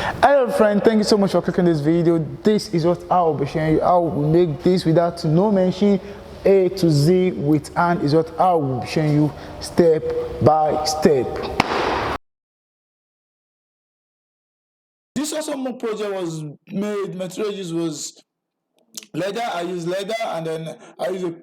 Hello friend, thank you so much for clicking this video. This is what I will be showing you. How we make this without no mention. A to Z with hand is what I will be showing you step by step. This awesome project was made, methodologies was leather. I use leather, and then I use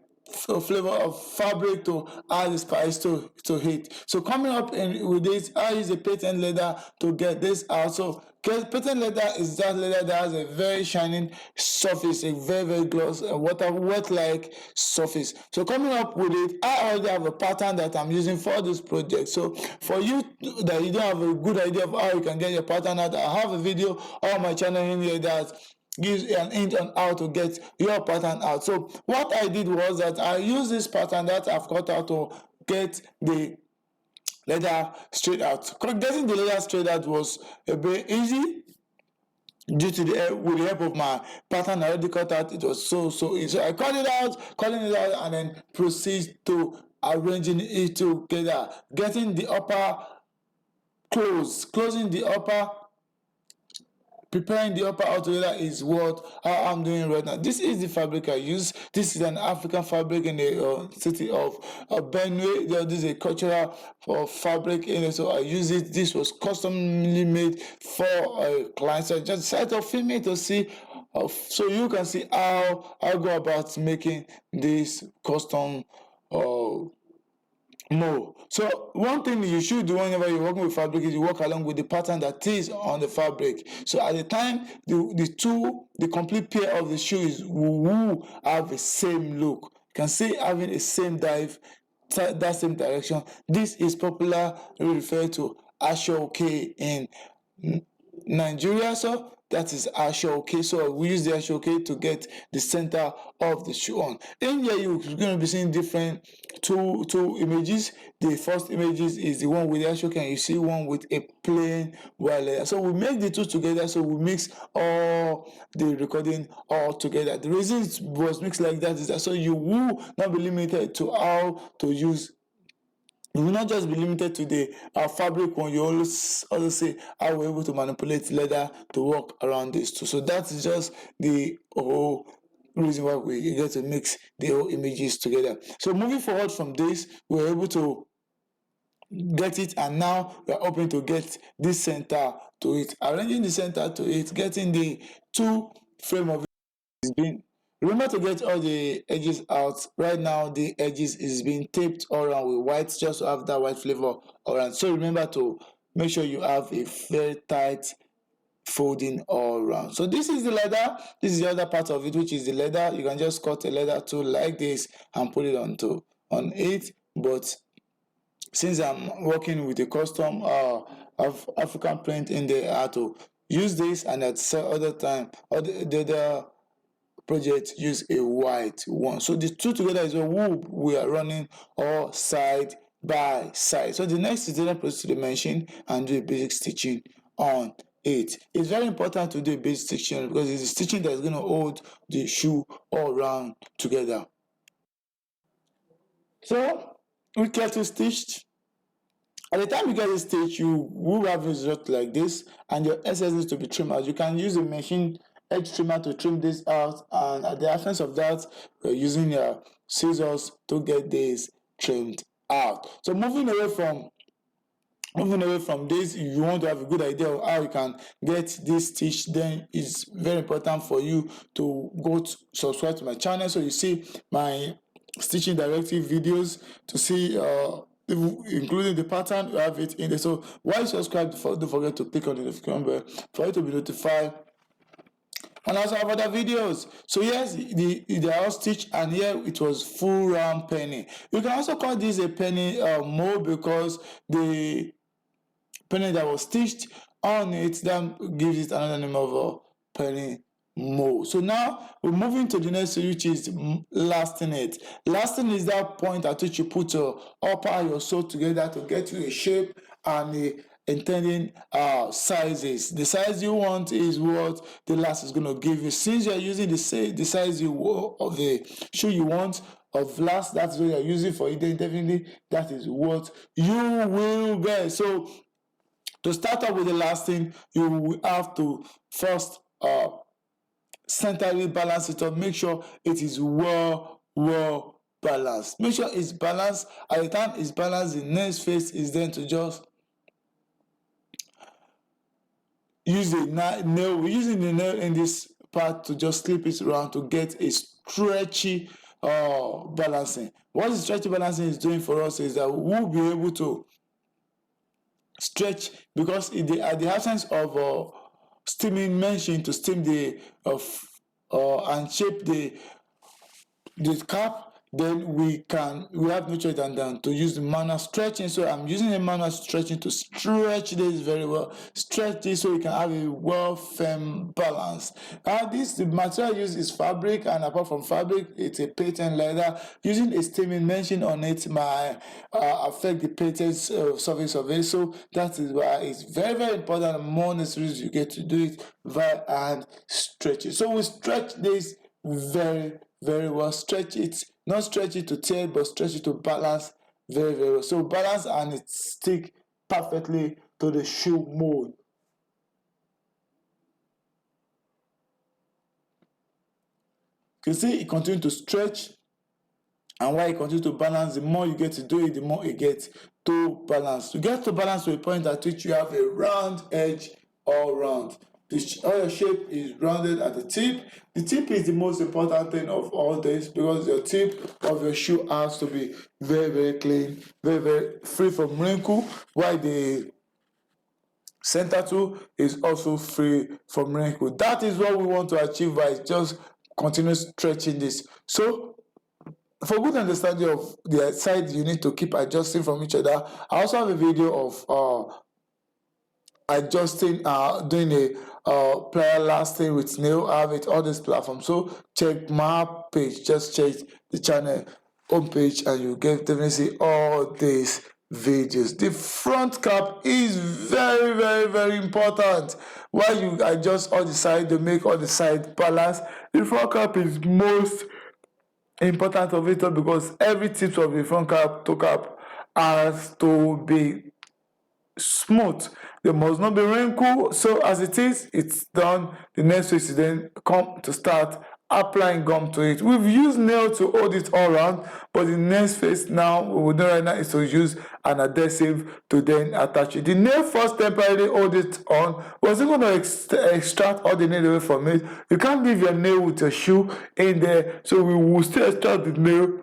a flavor of fabric to add the spice to heat. So coming up with this, I use a patent leather to get this out. So patent leather is that leather that has a very shining surface, a very gloss, wet like surface. So coming up with it, I already have a pattern that I'm using for this project. So for you that you don't have a good idea of how you can get your pattern out, I have a video on my channel in here that gives an hint on how to get your pattern out. So what I did was that I used this pattern that I've cut out to get the leather straight out. Getting the leather straight out was a bit easy due to with the help of my pattern I already cut out. It was so easy. So I cut it out, cutting it out, and then proceed to arranging it together, getting the upper closing the upper, preparing the upper altogether is what I'm doing right now. This is the fabric I use. This is an African fabric in the city of Benue. This is a cultural fabric in it, so I use it. This was customly made for a client, so I just decided to film it to see, so you can see how I go about making this custom more. So one thing you should do whenever you're working with fabric is you work along with the pattern that is on the fabric. So at the time the complete pair of the shoes will have the same look. You can see having a same dive, that same direction. This is popularly referred to Ashoke in Nigeria. So that is Ashoke. So we use the Ashoke to get the center of the shoe on. In here you're going to be seeing different two images. The first images is the one with the Ashoke, and you see one with a plain white layer. So we make the two together, so we mix all the recording all together. The reason it was mixed like that is that so you will not be limited to how to use. You will not just be limited to the fabric one. You also say how we're able to manipulate leather to work around this too. So that is just the whole reason why we get to mix the whole images together. So moving forward from this, we're able to get it, and now we're hoping to get this center to it. Arranging the center to it, getting the two frame of it is being. Remember to get all the edges out. Right now the edges is being taped all around with white, just to have that white flavor around. So remember to make sure you have a very tight folding all around. So this is the leather. This is the other part of it, which is the leather. You can just cut a leather tool like this and put it on it. But since I'm working with a custom of African print in there, I have to use this, and at some other time or the other project use a white one. So the two together is what we are running all side by side. So the next is then proceed to the machine and do a basic stitching on it. It's very important to do a basic stitching because it's the stitching that is going to hold the shoe all around together. So we get to stitched. At the time you get it stitched, you will have a result like this, and your excess needs to be trimmed out. You can use a machine edge trimmer to trim this out, and at the absence of that, we're using your scissors to get this trimmed out. So moving away from this, you want to have a good idea of how you can get this stitch, then it's very important for you to go to subscribe to my channel, so you see my stitching directive videos to see including the pattern. You have it in there. So while you subscribe, don't forget to click on the notification bell for you to be notified, and also have other videos. So yes, they are all stitched, and here it was full round penny. You can also call this a penny mold because the penny that was stitched on it then gives it another name of a penny mold. So now we're moving to the next, which is lasting it. Lasting is that point at which you put your upper, your sole together to get you a shape and the intending sizes. The size you want is what the last is going to give you. Since you're using the size of the shoe you want of last, that's what you're using for it, then definitely that is what you will get. So To start off with the last thing, you will have to first centrally balance it up. Make sure it is well balanced. Make sure it's balanced. At the time it's balanced, the next phase is then to just use the nail. We're using the nail in this part to just clip it around to get a stretchy balancing. What the stretchy balancing is doing for us is that we'll be able to stretch, because at the absence of steaming machine to steam the and shape the cap, then we have no choice than to use the manual stretching. So I'm using the manual stretching to stretch this very well, stretch this so we can have a well firm balance. The material used is fabric, and apart from fabric, it's a patent leather. Using a steaming machine on it might affect the patent surface of it. So that is why it's very important, and more necessary you get to do it via and stretch it. So we stretch this very well. Stretch it, not stretch it to tear, but stretch it to balance very well. So balance and it stick perfectly to the shoe mold. You can see it continue to stretch, and while it continue to balance, the more you get to do it, the more it gets to balance. You get to balance to a point at which you have a round edge all round. All your shape is rounded at the tip. The tip is the most important thing of all this, because your tip of your shoe has to be very clean, very free from wrinkle, while the center tool is also free from wrinkle. That is what we want to achieve by just continue stretching this. So for good understanding of the side you need to keep adjusting from each other, I also have a video of adjusting doing a plier lasting with nail. I have it on this platform, so check my page, just check the channel homepage, and you get definitely see all these videos. The front cap is very important. While you adjust all the side to make all the side balance, the front cap is most important of it all, because every tip of the front cap to cap has to be smooth. There must not be wrinkle. So as it is, it's done. The next phase is then come to start applying gum to it. We've used nail to hold it all around, but the next phase now we will do right now is to use an adhesive to then attach it. The nail first temporarily hold it on. We're still going to extract all the nail away from it. You can't leave your nail with your shoe in there, so we will still extract the nail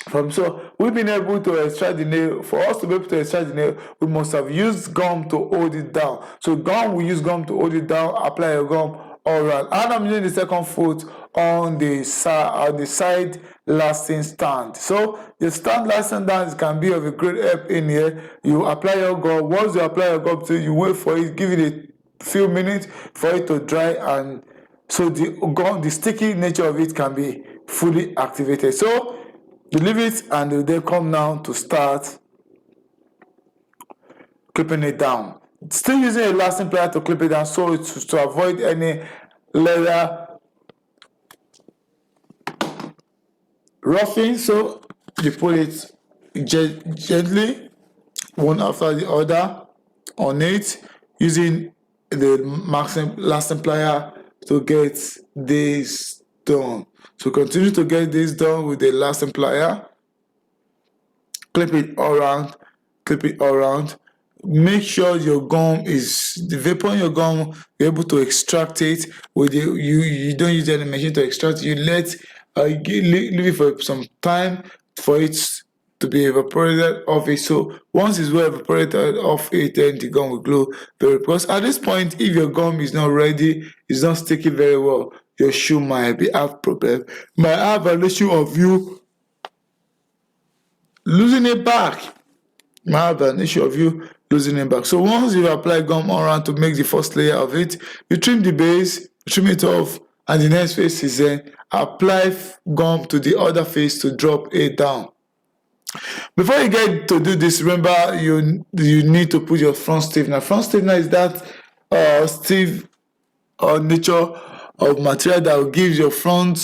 from. So we've been able to extract the nail. For us to be able to extract the nail, we must have used gum to hold it down. So we use gum to hold it down. Apply your gum all around. And I'm using the second foot on the side lasting stand. So the stand lasting stand can be of a great help in here. You apply your gum. Once you apply your gum to it, you wait for it, give it a few minutes for it to dry, and so the sticky nature of it can be fully activated. So you leave it, and they come now to start clipping it down. Still using a lasting plier to clip it down, so it's to avoid any leather roughing. So you put it gently, one after the other, on it, using the lasting plier to get this done. So continue to get this done with the lasting plier. Clip it all around. Make sure your gum is the vapor in your gum, you're able to extract it with you don't use any machine to extract it. You leave it for some time for it to be evaporated off it. So once it's well evaporated off it, then the gum will glue very, because at this point, if your gum is not ready, it's not sticking very well, your shoe might have problem, might have an issue of you losing it back. Might have an issue of you losing it back. So once you apply gum around to make the first layer of it, you trim the base, trim it off, and the next phase is then apply gum to the other face to drop it down. Before you get to do this, remember you need to put your front stiffener. Front stiffener is that stiff nature of material that will give your front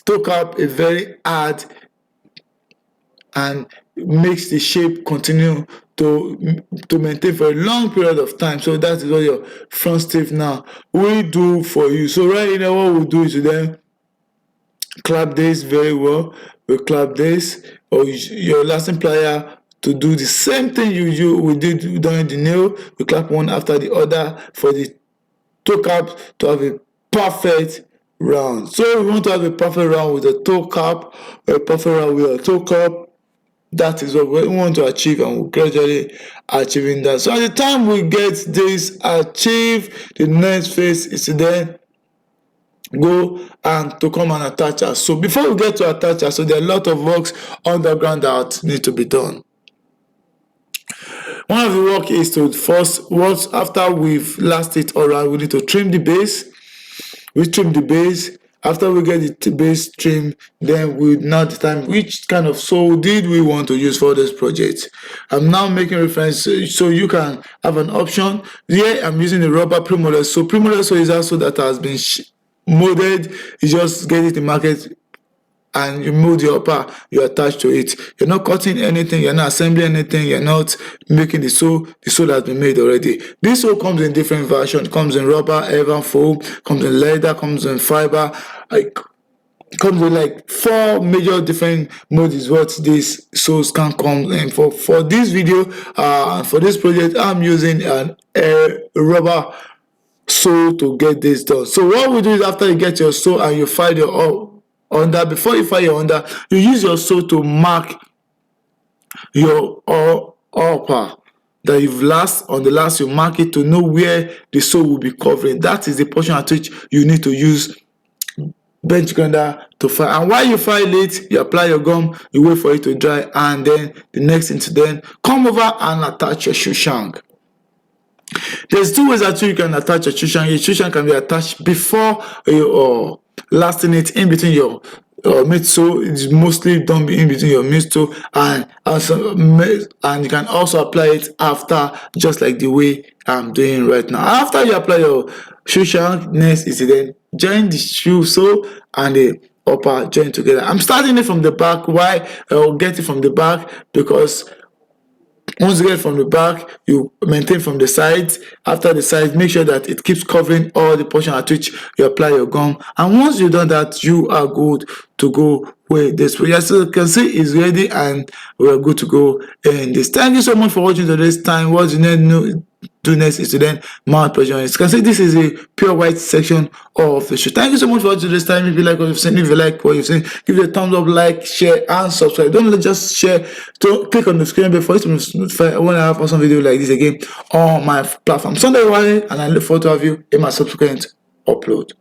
toe cap a very hard and makes the shape continue to maintain for a long period of time. So that is what your front stiff now will do for you. So right now what we'll do is to then clap this very well. We clap this, or your elastic plier to do the same thing we did during the nail. We clap one after the other for the toe cap to have a perfect round. So we want to have a perfect round with a toe cap, a perfect round with a toe cap. That is what we want to achieve, and we're gradually achieving that. So at the time we get this achieved, the next phase is to then go and to come and attach us. So before we get to attach us, so there are a lot of works underground that need to be done. One of the work is to first, once after we've last it all right, we need to trim the base. We trim the base. After we get the base trim, then we now determine which kind of sole did we want to use for this project. I'm now making reference so you can have an option. Here I'm using a rubber pre-molded. So pre-molded sole is also that has been molded. You just get it in the market and you mold your upper, you attach to it. You're not cutting anything, you're not assembling anything, you're not making the sole has been made already. This sole comes in different versions. It comes in rubber, evan foam, comes in leather, comes in fiber, like comes with like 4 major different modes is what these soles can come in. For this video, for this project, I'm using a rubber sole to get this done. So what we do is after you get your sole and you file your under, before you file your under, you use your sole to mark your upper that you've on the last, you mark it to know where the sole will be covering. That is the portion at which you need to use bench grinder to file. And while you file it, you apply your gum, you wait for it to dry, and then the next thing to then come over and attach your shoe shank. There's 2 ways that you can attach your shoe shank. Your shoe shank can be attached before you lasting it in between your midsole. It's mostly done in between your midsole, and you can also apply it after, just like the way I'm doing right now. After you apply your shoe shank, next is to then join the shoe sole and the upper join together. I'm starting it from the back. Why? I'll get it from the back because once you get from the back, you maintain from the sides. After the sides, make sure that it keeps covering all the portion at which you apply your gum. And once you've done that, you are good to go with this project. So you can see it's ready and we're good to go in this. Thank you so much for watching today's time. What you need to do next is to then mount pressure. As you can see, this is a pure white section of the shoe. Thank you so much for watching today's time. If you like what you've seen, if you like what you've seen, give it a thumbs up, like, share, and subscribe. Don't just share. Don't click on the screen before you notify when I have awesome video like this again on my platform. Sunday, and I look forward to have you in my subsequent upload.